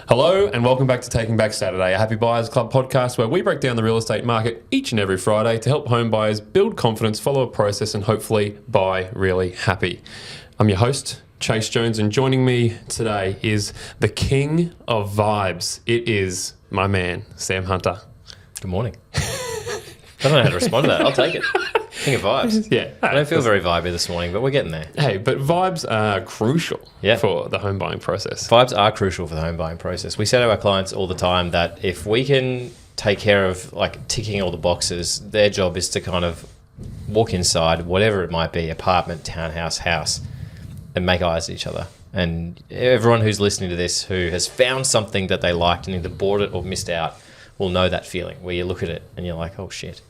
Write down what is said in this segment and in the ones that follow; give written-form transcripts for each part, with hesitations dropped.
Hello and welcome back to Taking Back Saturday, a Happy Buyers Club podcast where we break down the real estate market each and every Friday to help home buyers build confidence, follow a process and hopefully buy really happy. I'm your host, Chayse Jones, and joining me today is the king of vibes. It is my man, Sam Hunter. Good morning. I don't know how to respond to that. I'll take it. King of vibes. Yeah. I don't feel very vibey this morning, but we're getting there. Hey, but vibes are crucial for the home buying process. Vibes are crucial for the home buying process. We say to our clients all the time that if we can take care of like ticking all the boxes, their job is to kind of walk inside, whatever it might be, apartment, townhouse, house, and make eyes at each other. And everyone who's listening to this who has found something that they liked and either bought it or missed out will know that feeling where you look at it and you're like, oh shit.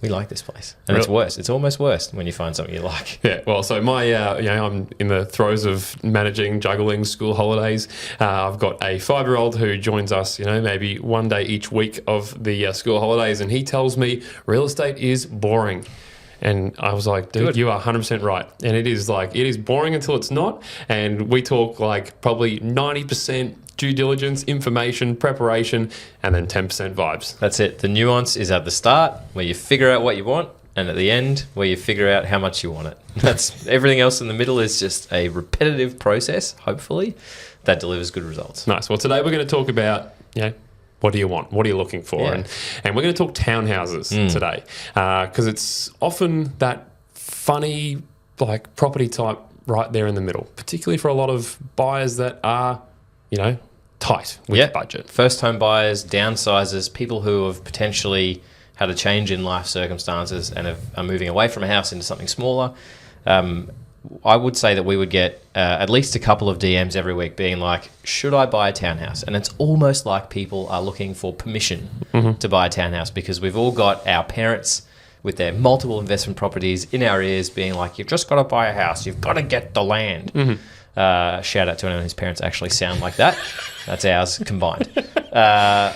We like this place. And it's worse. It's almost worse when you find something you like. Yeah, well, so my, I'm in the throes of managing, juggling school holidays. I've got a 5-year-old who joins us, maybe one day each week of the school holidays, and he tells me real estate is boring. And I was like, dude, you are 100% right. And it is boring until it's not. And we talk like probably 90% due diligence, information, preparation, and then 10% vibes. That's it. The nuance is at the start where you figure out what you want, and at the end where you figure out how much you want it. That's everything else in the middle is just a repetitive process, hopefully, that delivers good results. Nice. Well, today we're going to talk about, what do you want? What are you looking for? Yeah. And we're going to talk townhouses today because it's often that funny like property type right there in the middle, particularly for a lot of buyers that are, tight with budget. First home buyers, downsizers, people who have potentially had a change in life circumstances and are moving away from a house into something smaller. I would say that we would get at least a couple of DMs every week being like, should I buy a townhouse? And it's almost like people are looking for permission to buy a townhouse because we've all got our parents with their multiple investment properties in our ears being like, you've just got to buy a house. You've got to get the land. Shout out to anyone whose parents actually sound like that. That's ours combined. I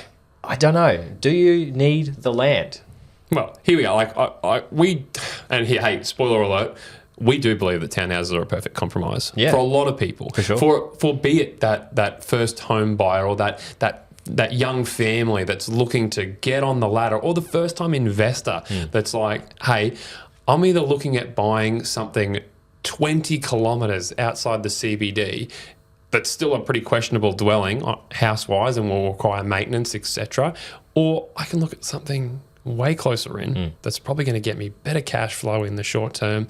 don't know. Do you need the land? Well, here we are. Hey, spoiler alert. We do believe that townhouses are a perfect compromise for a lot of people. For sure. For be it that first home buyer or that young family that's looking to get on the ladder, or the first time investor that's like, hey, I'm either looking at buying something 20 kilometres outside the CBD that's still a pretty questionable dwelling house-wise and will require maintenance, etc. Or I can look at something way closer in that's probably going to get me better cash flow in the short term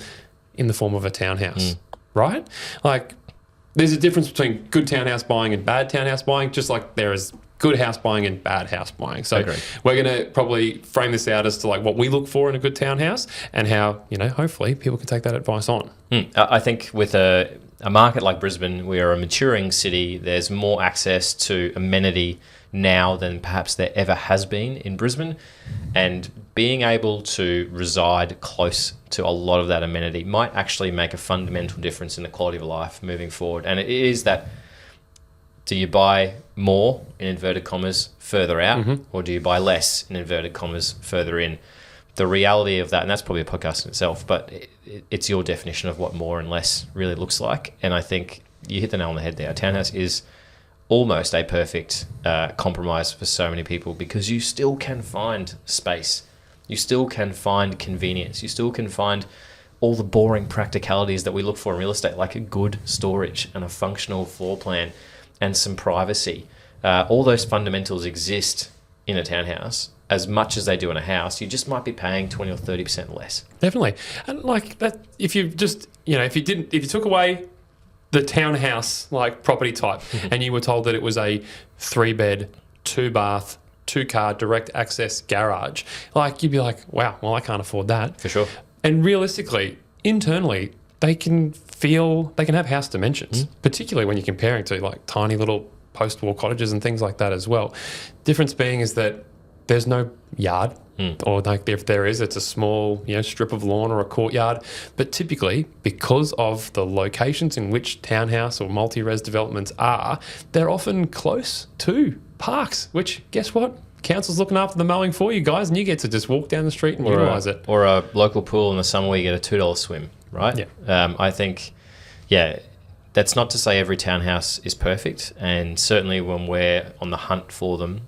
in the form of a townhouse, right? Like, there's a difference between good townhouse buying and bad townhouse buying, just like there is good house buying and bad house buying. So we're going to probably frame this out as to like what we look for in a good townhouse and how, hopefully people can take that advice on. I think with a market like Brisbane, we are a maturing city. There's more access to amenity now than perhaps there ever has been in Brisbane. And being able to reside close to a lot of that amenity might actually make a fundamental difference in the quality of life moving forward. And it is that, do you buy more, in inverted commas, further out, or do you buy less, in inverted commas, further in? The reality of that, and that's probably a podcast in itself, but it's your definition of what more and less really looks like. And I think you hit the nail on the head there. A townhouse is almost a perfect compromise for so many people because you still can find space. You still can find convenience. You still can find all the boring practicalities that we look for in real estate, like a good storage and a functional floor plan and some privacy. All those fundamentals exist in a townhouse as much as they do in a house. You just might be paying 20 or 30% less. Definitely. And like that, if you just, if you took away the townhouse like property type and you were told that it was a 3-bed, 2-bath, 2-car direct access garage, like you'd be like, wow, well, I can't afford that. For sure. And realistically, internally, they can have house dimensions, particularly when you're comparing to like tiny little post-war cottages and things like that as well. Difference being is that there's no yard, or like if there is, it's a small strip of lawn or a courtyard. But typically, because of the locations in which townhouse or multi-res developments are, they're often close to parks, which guess what? Council's looking after the mowing for you guys, and you get to just walk down the street and utilise it. Or a local pool in the summer where you get a $2 swim, right? Yeah. I think, that's not to say every townhouse is perfect, and certainly when we're on the hunt for them,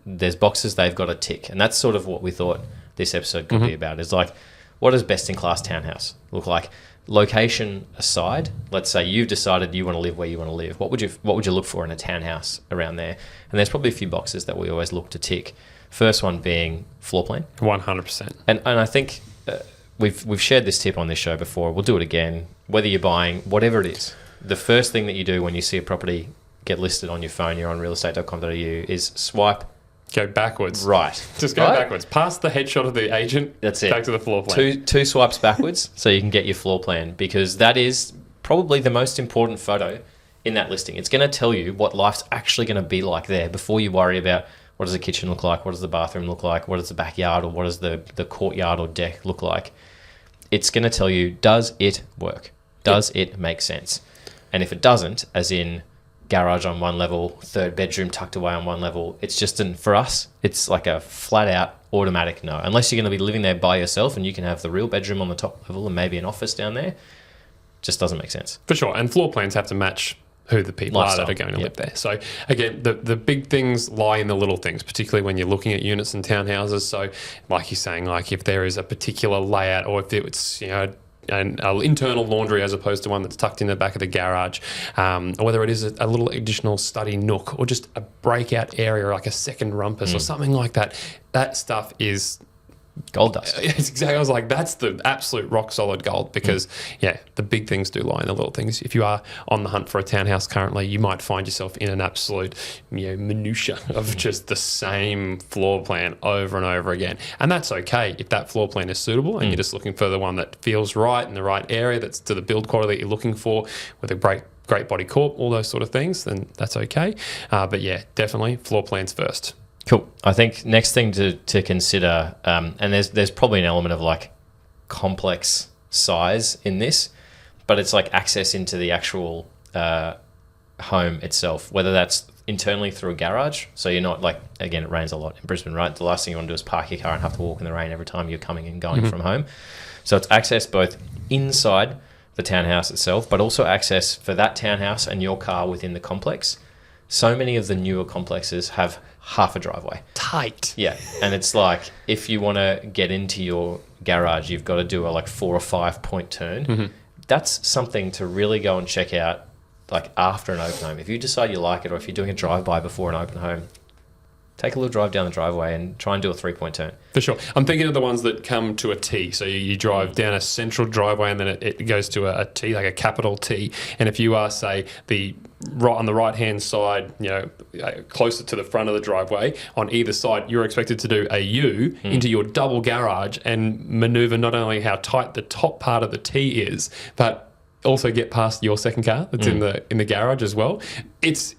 there's boxes they've got to tick, and that's sort of what we thought this episode could be about. Is like, what does best-in-class townhouse look like? Location aside, let's say you've decided you want to live where you want to live. What would you look for in a townhouse around there? And there's probably a few boxes that we always look to tick. First one being floor plan. 100%. And I think we've shared this tip on this show before. We'll do it again. Whether you're buying whatever it is, the first thing that you do when you see a property get listed on your phone, you're on realestate.com.au, is swipe. Go backwards. Right. Just go backwards. Past the headshot of the agent. That's it. Back to the floor plan. Two swipes backwards so you can get your floor plan, because that is probably the most important photo in that listing. It's going to tell you what life's actually going to be like there before you worry about what does the kitchen look like, what does the bathroom look like, what does the backyard or what does the courtyard or deck look like. It's going to tell you, does it work? Does it make sense? And if it doesn't, as in garage on one level, third bedroom tucked away on one level, it's just for us, it's like a flat out automatic no. Unless you're going to be living there by yourself and you can have the real bedroom on the top level and maybe an office down there, just doesn't make sense. For sure. And floor plans have to match who the people are that are going to live there. So again, the big things lie in the little things, particularly when you're looking at units and townhouses. So like you're saying, like if there is a particular layout, or if it's, an internal laundry as opposed to one that's tucked in the back of the garage, or whether it is a little additional study nook or just a breakout area like a second rumpus or something like that, that stuff is gold dust. It's exactly. I was like, that's the absolute rock solid gold, because the big things do lie in the little things. If you are on the hunt for a townhouse currently, you might find yourself in an absolute minutia of just the same floor plan over and over again, and that's okay if that floor plan is suitable and you're just looking for the one that feels right in the right area, that's to the build quality that you're looking for, with a great body corp, all those sort of things, then that's okay. But definitely floor plans first. Cool. I think next thing to consider, and there's probably an element of like complex size in this, but it's like access into the actual home itself, whether that's internally through a garage. So you're not like, again, it rains a lot in Brisbane, right? The last thing you want to do is park your car and have to walk in the rain every time you're coming and going from home. So it's access both inside the townhouse itself, but also access for that townhouse and your car within the complex. So many of the newer complexes have half a driveway. Tight. Yeah. And it's like, if you want to get into your garage, you've got to do a 4 or 5 point turn. That's something to really go and check out like after an open home. If you decide you like it, or if you're doing a drive-by before an open home, take a little drive down the driveway and try and do a 3 point turn. For sure. I'm thinking of the ones that come to a T. So you drive down a central driveway and then it goes to a T, like a capital T. And if you are, say, on the right-hand side, closer to the front of the driveway, on either side, you're expected to do a U into your double garage and maneuver not only how tight the top part of the T is, but also get past your second car that's in the garage as well. It's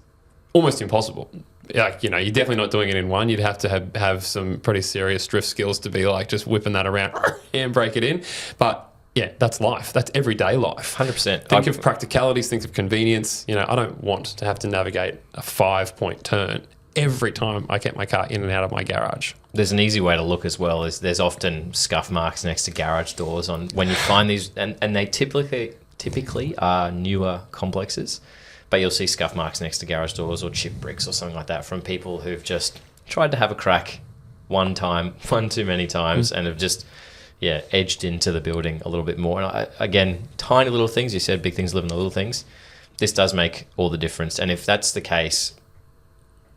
almost impossible. Like, you're definitely not doing it in one. You'd have to have some pretty serious drift skills to be like just whipping that around and break it in. But yeah, that's life. That's everyday life. 100%. Think of practicalities, think of convenience. I don't want to have to navigate a 5 point turn every time I get my car in and out of my garage. There's an easy way to look as well, is there's often scuff marks next to garage doors on when you find these, and they typically are newer complexes. But you'll see scuff marks next to garage doors or chip bricks or something like that from people who've just tried to have a crack one too many times, and have just, edged into the building a little bit more. And again, tiny little things. You said big things live in the little things. This does make all the difference. And if that's the case,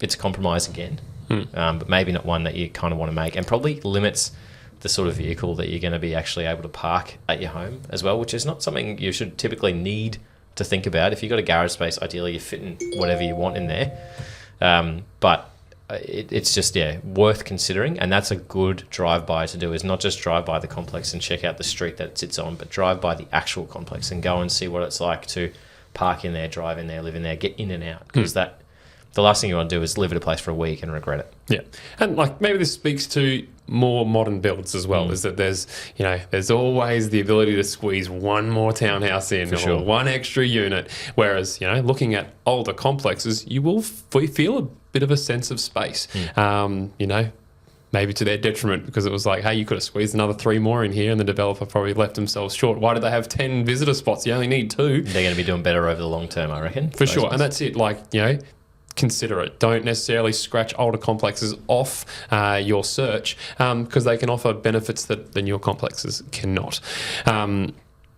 it's a compromise again, but maybe not one that you kind of want to make, and probably limits the sort of vehicle that you're going to be actually able to park at your home as well, which is not something you should typically need to think about. If you've got a garage space, ideally you're fitting whatever you want in there, but it's just worth considering. And that's a good drive-by to do, is not just drive by the complex and check out the street that it sits on, but drive by the actual complex and go and see what it's like to park in there, drive in there, live in there, get in and out, because the last thing you want to do is live at a place for a week and regret it. Yeah. And maybe this speaks to more modern builds as well, is that there's always the ability to squeeze one more townhouse in, or one extra unit. Whereas, looking at older complexes, you will feel a bit of a sense of space. maybe to their detriment, because it was like, hey, you could have squeezed another 3 more in here and the developer probably left themselves short. Why did they have 10 visitor spots? You only need 2. They're going to be doing better over the long term, I reckon. For sure. And that's it. Like, consider it. Don't necessarily scratch older complexes off your search, because they can offer benefits that the newer complexes cannot.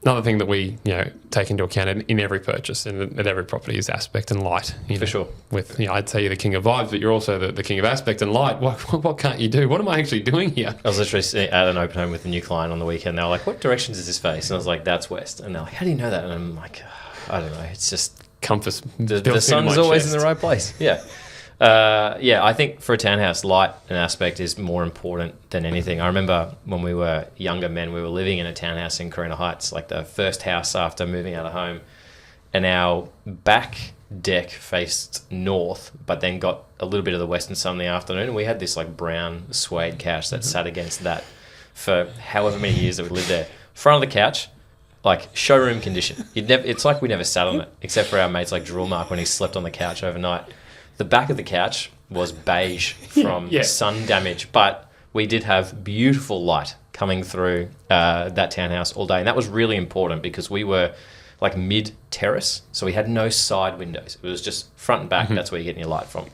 Another thing that we take into account in every purchase and at every property is aspect and light. For sure. With I'd say you're the king of vibes, but you're also the king of aspect and light. What can't you do? What am I actually doing here? I was literally at an open home with a new client on the weekend. They were like, "What directions is this face?" And I was like, "That's west." And they're like, "How do you know that?" And I'm like, "I don't know. It's just compass. The sun's always in the right place." Yeah. I think for a townhouse, light and aspect is more important than anything. I remember when we were younger men, we were living in a townhouse in Carina Heights, like the first house after moving out of home, and our back deck faced north, but then got a little bit of the western sun in the afternoon, and we had this like brown suede couch that sat against that for however many years that we lived there. Front of the couch, like showroom condition. It's like we never sat on it, except for our mate's like drill mark when he slept on the couch overnight. The back of the couch was beige from sun damage, but we did have beautiful light coming through that townhouse all day. And that was really important because we were like mid-terrace, so we had no side windows. It was just front and back. That's where you're getting your light from.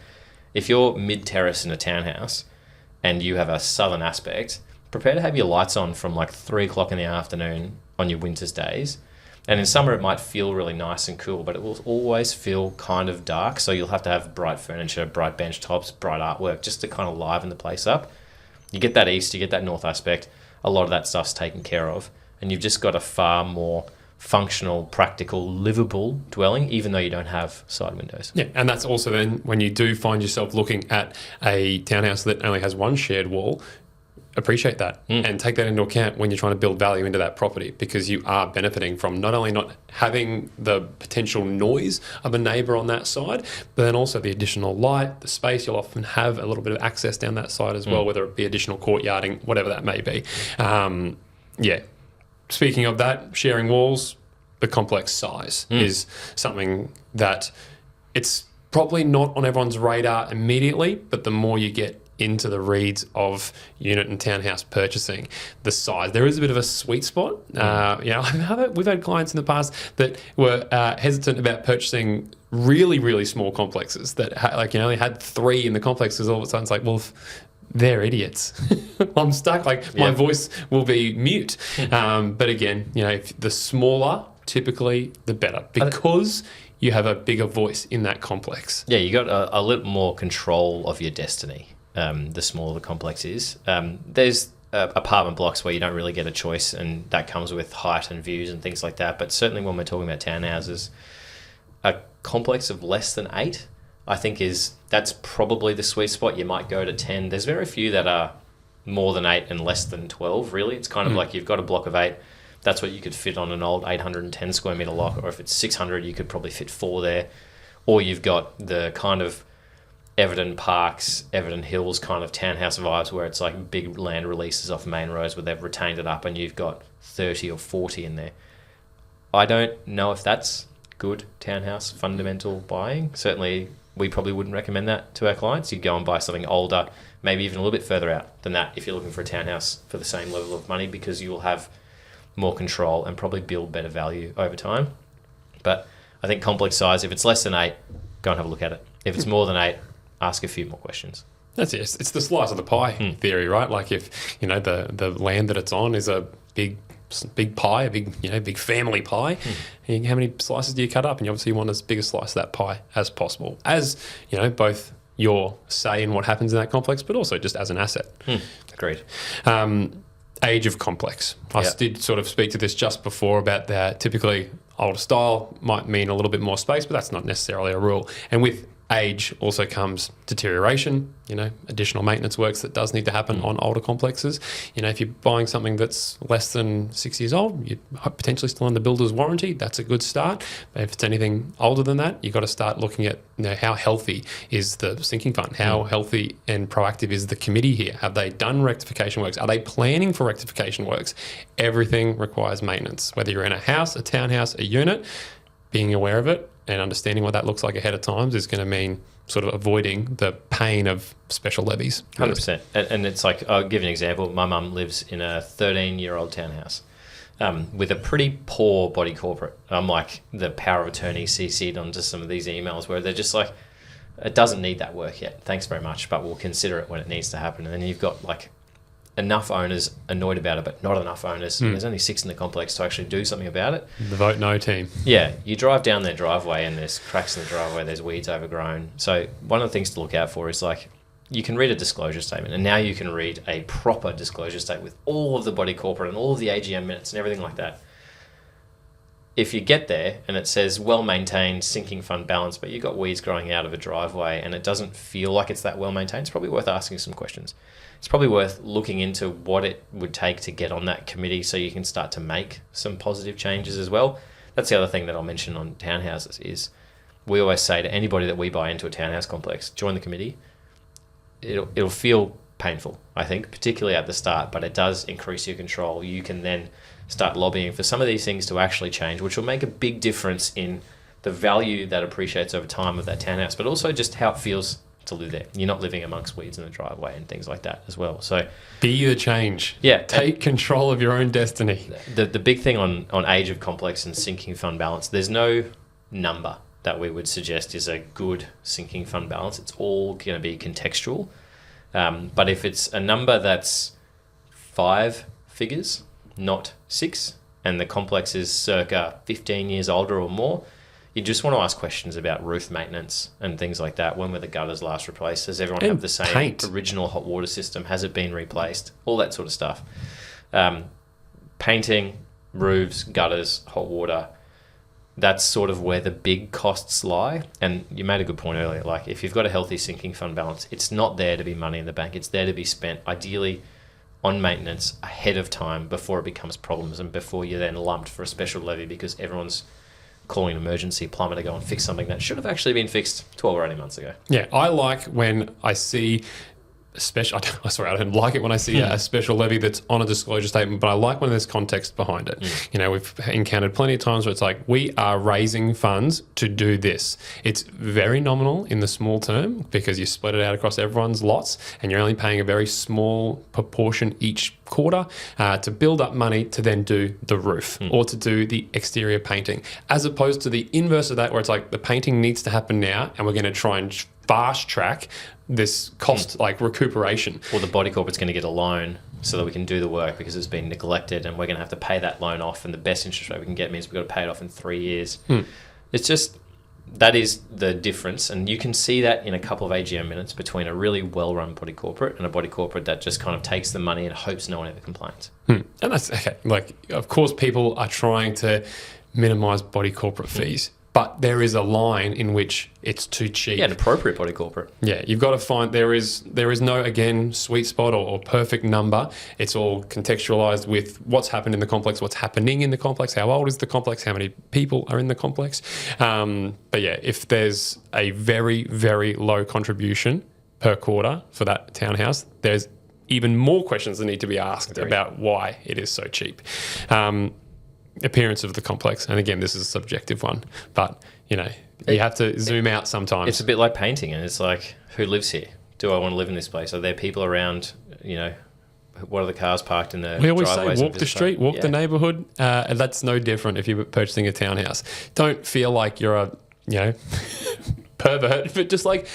If you're mid-terrace in a townhouse and you have a southern aspect, prepare to have your lights on from like 3 o'clock in the afternoon on your winter's days. And in summer, it might feel really nice and cool, but it will always feel kind of dark. So you'll have to have bright furniture, bright bench tops, bright artwork, just to kind of liven the place up. You get that east, you get that north aspect. A lot of that stuff's taken care of. And you've just got a far more functional, practical, livable dwelling, even though you don't have side windows. Yeah, and that's also then when you do find yourself looking at a townhouse that only has one shared wall, appreciate that and take that into account when you're trying to build value into that property, because you are benefiting from not only not having the potential noise of a neighbour on that side, but then also the additional light, the space. You'll often have a little bit of access down that side as well, whether it be additional courtyarding, whatever that may be. Speaking of that, sharing walls, the complex size is something that it's probably not on everyone's radar immediately, but the more you get into the reads of unit and townhouse purchasing, the size, there is a bit of a sweet spot. We've had clients in the past that were hesitant about purchasing really, really small complexes that only had 3 in the complexes. All of a sudden it's like, well, they're idiots. I'm stuck. My voice will be mute. But again, if the smaller, typically the better, because you have a bigger voice in that complex. Yeah, you got a little more control of your destiny. The smaller the complex is. There's apartment blocks where you don't really get a choice, and that comes with height and views and things like that. But certainly when we're talking about townhouses, a complex of less than 8, I think that's probably the sweet spot. You might go to 10. There's very few that are more than 8 and less than 12, really. It's kind of like you've got a block of 8. That's what you could fit on an old 810 square metre lot, or if it's 600, you could probably fit 4 there. Or you've got the kind of Everton Parks, Everton Hills kind of townhouse vibes where it's like big land releases off main roads where they've retained it up and you've got 30 or 40 in there. I don't know if that's good townhouse fundamental buying. Certainly, we probably wouldn't recommend that to our clients. You'd go and buy something older, maybe even a little bit further out than that if you're looking for a townhouse for the same level of money, because you will have more control and probably build better value over time. But I think complex size, if it's less than 8, go and have a look at it. If it's more than 8, ask a few more questions. That's it. It's the slice of the pie theory, right? Like if the land that it's on is a big pie, a big family pie. How many slices do you cut up? And you obviously want as big a slice of that pie as possible. As both your say in what happens in that complex, but also just as an asset. Agreed. Age of complex. I did sort of speak to this just before about that. Typically, older style might mean a little bit more space, but that's not necessarily a rule. And with age also comes deterioration, additional maintenance works that does need to happen on older complexes. If you're buying something that's less than 6 years old, you're potentially still under builder's warranty. That's a good start. But if it's anything older than that, you've got to start looking at how healthy is the sinking fund? How healthy and proactive is the committee here? Have they done rectification works? Are they planning for rectification works? Everything requires maintenance, whether you're in a house, a townhouse, a unit. Being aware of it and understanding what that looks like ahead of time is going to mean sort of avoiding the pain of special levies. 100%. And it's like, I'll give you an example. My mum lives in a 13-year-old townhouse with a pretty poor body corporate. I'm like the power of attorney CC'd onto some of these emails where they're just like, it doesn't need that work yet. Thanks very much, but we'll consider it when it needs to happen. And then you've got like enough owners annoyed about it, but not enough owners. There's only 6 in the complex to actually do something about it. The vote no team. Yeah, you drive down their driveway and there's cracks in the driveway, there's weeds overgrown. So one of the things to look out for is like, you can read a disclosure statement, and now you can read a proper disclosure statement with all of the body corporate and all of the AGM minutes and everything like that. If you get there and it says well-maintained sinking fund balance, but you've got weeds growing out of a driveway and it doesn't feel like it's that well-maintained, it's probably worth asking some questions. It's probably worth looking into what it would take to get on that committee so you can start to make some positive changes as well. That's the other thing that I'll mention on townhouses is we always say to anybody that we buy into a townhouse complex, join the committee. It'll feel painful, I think, particularly at the start, but it does increase your control. You can then start lobbying for some of these things to actually change, which will make a big difference in the value that appreciates over time of that townhouse, but also just how it feels to live there. You're not living amongst weeds in the driveway and things like that as well. So be the change. Yeah. Take control of your own destiny. The big thing on age of complex and sinking fund balance, there's no number that we would suggest is a good sinking fund balance. It's all going to be contextual. But if it's a number that's 5 figures, not 6, and the complex is circa 15 years older or more, you just want to ask questions about roof maintenance and things like that. When were the gutters last replaced? Does everyone have the same original hot water system? Has it been replaced? All that sort of stuff. Painting, roofs, gutters, hot water, that's sort of where the big costs lie. And you made a good point earlier. Like, if you've got a healthy sinking fund balance, it's not there to be money in the bank. It's there to be spent, ideally, on maintenance ahead of time before it becomes problems and before you're then lumped for a special levy because everyone's calling an emergency plumber to go and fix something that should have actually been fixed 12 or 18 months ago. Yeah, I like when I see I don't like it when I see a special levy that's on a disclosure statement, but I like when there's context behind it. You know, we've encountered plenty of times where it's like, we are raising funds to do this. It's very nominal in the small term because you split it out across everyone's lots and you're only paying a very small proportion each quarter to build up money to then do the roof or to do the exterior painting, as opposed to the inverse of that where it's like the painting needs to happen now and we're going to try and fast track this cost like recuperation. Or the body corporate's going to get a loan so that we can do the work because it's been neglected and we're going to have to pay that loan off, and the best interest rate we can get means we've got to pay it off in 3 years. It's just, that is the difference, and you can see that in a couple of AGM minutes between a really well-run body corporate and a body corporate that just kind of takes the money and hopes no one ever complains. And that's okay. Like, of course people are trying to minimize body corporate fees, but there is a line in which it's too cheap. Yeah, an appropriate body corporate. Yeah, you've got to find, there is no, again, sweet spot or perfect number. It's all contextualized with what's happened in the complex, what's happening in the complex, how old is the complex, how many people are in the complex. But yeah, if there's a very, very low contribution per quarter for that townhouse, there's even more questions that need to be asked about why it is so cheap. Appearance of the complex, and again, this is a subjective one, but you know, you have to zoom out sometimes. It's a bit like painting, and it's like, who lives here? Do I want to live in this place? Are there people around? You know, what are the cars parked in the We always say driveways walk the street, walk the neighbourhood. And that's no different if you're purchasing a townhouse. Don't feel like you're a pervert, but just like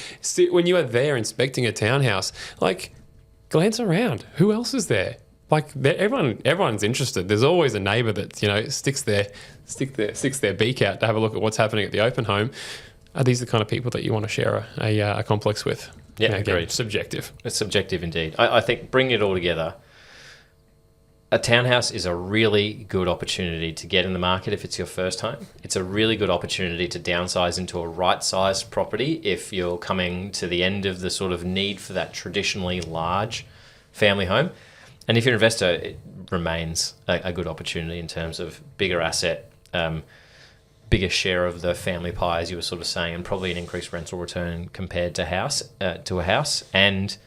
when you are there inspecting a townhouse, like glance around. Who else is there? Like everyone's interested. There's always a neighbour that sticks their beak out to have a look at what's happening at the open home. Are these the kind of people that you want to share a complex with? Yeah, again, agreed. Subjective. It's subjective indeed. I think bringing it all together, a townhouse is a really good opportunity to get in the market if it's your first home. It's a really good opportunity to downsize into a right-sized property if you're coming to the end of the sort of need for that traditionally large family home. And if you're an investor, it remains a good opportunity in terms of bigger asset, bigger share of the family pie, as you were sort of saying, and probably an increased rental return compared to a house. And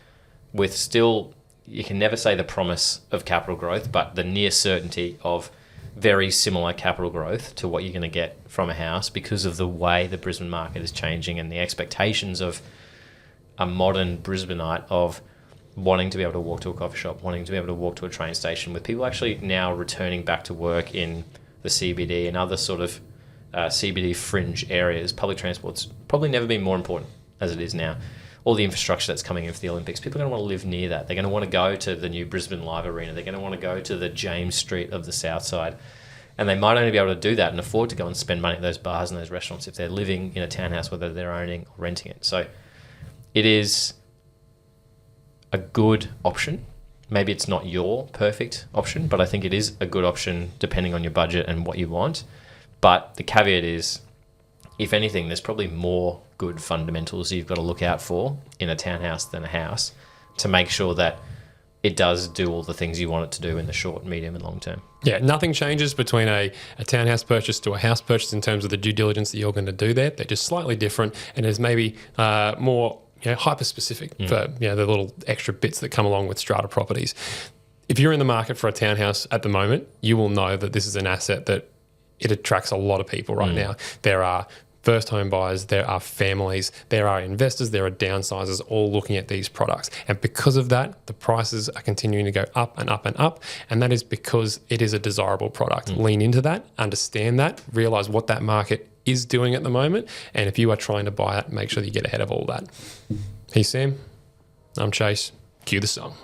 with still, you can never say the promise of capital growth, but the near certainty of very similar capital growth to what you're going to get from a house because of the way the Brisbane market is changing and the expectations of a modern Brisbaneite of wanting to be able to walk to a coffee shop, wanting to be able to walk to a train station, with people actually now returning back to work in the CBD and other sort of CBD fringe areas. Public transport's probably never been more important as it is now. All the infrastructure that's coming in for the Olympics, people are going to want to live near that. They're going to want to go to the new Brisbane Live Arena. They're going to want to go to the James Street of the South Side. And they might only be able to do that and afford to go and spend money at those bars and those restaurants if they're living in a townhouse, whether they're owning or renting it. So it is a good option. Maybe it's not your perfect option, but I think it is a good option depending on your budget and what you want. But the caveat is, if anything, there's probably more good fundamentals you've got to look out for in a townhouse than a house to make sure that it does do all the things you want it to do in the short, medium and long term. Yeah, nothing changes between a townhouse purchase to a house purchase in terms of the due diligence that you're going to do there. They're just slightly different, and there's maybe more hyper-specific for the little extra bits that come along with strata properties. If you're in the market for a townhouse at the moment, you will know that this is an asset that it attracts a lot of people right now. There are first home buyers, there are families, there are investors, there are downsizers all looking at these products. And because of that, the prices are continuing to go up and up and up. And that is because it is a desirable product. Lean into that, understand that, realize what that market is doing at the moment. And if you are trying to buy it, make sure that you get ahead of all that. He's Sam. I'm Chayse. Cue the song.